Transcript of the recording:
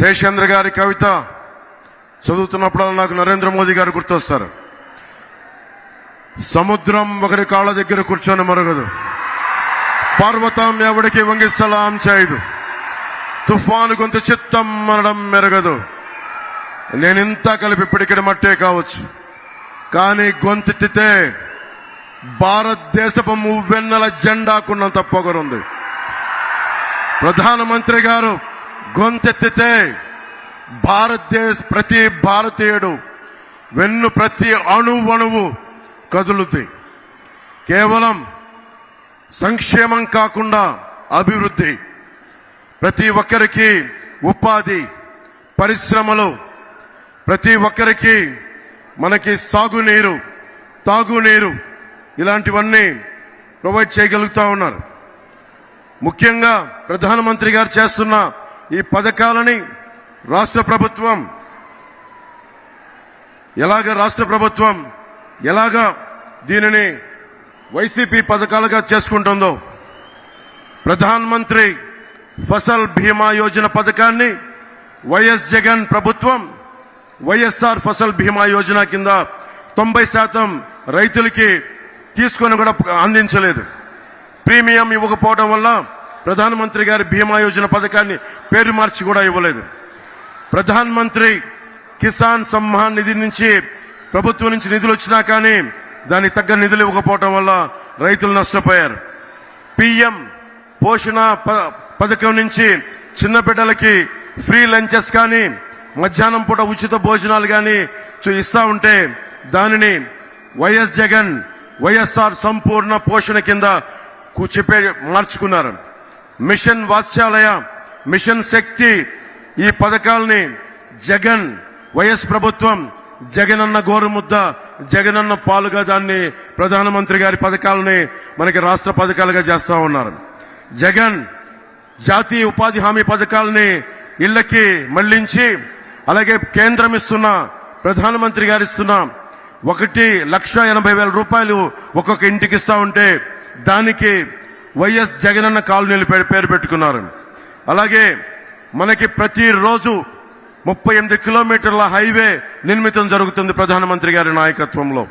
శేషేంద్ర గారి కవిత చదువుతున్నప్పుడు నాకు నరేంద్ర మోదీ గారు గుర్తొస్తారు. సముద్రం ఒకరి కాళ్ళ దగ్గర కూర్చొని మరగదు, పర్వతం ఎవడికి వంగి సలాం చేయదు, తుఫాను గొంతు చిత్తం అనడం మెరగదు. నేనింత కలిపి పిడికిడి మట్టే కావచ్చు, కానీ గొంతెత్తితే భారతదేశపు మువ్వెన్నెల జెండాకున్నంత పొగరుంది. ప్రధానమంత్రి గారు గొంతెత్తితే ప్రతి భారతీయుడు ప్రతి అణువణువు కదులుద్ది. కేవలం సంక్షేమం కాకుండా అభివృద్ధి, ప్రతి ఒక్కరికి ఉపాధి, పరిశ్రమలు, ప్రతి ఒక్కరికి మనకి సాగునీరు, తాగునీరు ఇలాంటివన్నీ ప్రొవైడ్ చేయగలుగుతా ఉన్నారు. ముఖ్యంగా ప్రధానమంత్రి గారు చేస్తున్న ఈ పథకాలని రాష్ట్ర ప్రభుత్వం ఎలాగా దీనిని వైసీపీ పథకాలుగా చేసుకుంటుందో, ప్రధాన్ మంత్రి ఫసల్ బీమా యోజన పథకాన్ని వైఎస్ జగన్ ప్రభుత్వం వైఎస్ఆర్ ఫసల్ బీమా యోజన కింద 90% రైతులకి తీసుకొని కూడా అందించలేదు. ప్రీమియం ఇవ్వకపోవడం వల్ల ప్రధానమంత్రి గారి బీమా యోజన పథకాన్ని పేరు మార్చి కూడా ఇవ్వలేదు. ప్రధాన్ మంత్రి కిసాన్ సమ్మాన్ నిధి నుంచి ప్రభుత్వం నుంచి నిధులు వచ్చినా కానీ దానికి తగ్గ నిధులు ఇవ్వకపోవడం వల్ల రైతులు నష్టపోయారు. పిఎం పోషణ పథకం నుంచి చిన్న బిడ్డలకి ఫ్రీ లంచెస్ కానీ మధ్యాహ్నం పూట ఉచిత భోజనాలు కానీ ఇస్తా ఉంటే దానిని వైఎస్ జగన్ వైఎస్ఆర్ సంపూర్ణ పోషణ కింద మార్చుకున్నారు. మిషన్ వాత్సల్య, మిషన్ శక్తి ఈ పథకాలని వైఎస్ ప్రభుత్వం జగనన్న గోరుముద్ద, జగనన్న పాలుగా దాన్ని ప్రధానమంత్రి గారి పథకాలని మనకి రాష్ట్ర పథకాలుగా చేస్తా ఉన్నారు. జగన్ జాతీయ ఉపాధి హామీ పథకాలని ఇళ్లకి మళ్లించి, అలాగే కేంద్రం ఇస్తున్న ప్రధానమంత్రి గారు ఇస్తున్న 1,80,000 రూపాయలు ఒక్కొక్క ఇంటికి ఇస్తా ఉంటే దానికి వైఎస్ జగనన్న కాలనీలు పేరు పెట్టుకున్నారు. అలాగే మనకి ప్రతిరోజు 38 కిలోమీటర్ల హైవే నిర్మితం జరుగుతుంది ప్రధానమంత్రి గారి నాయకత్వంలో.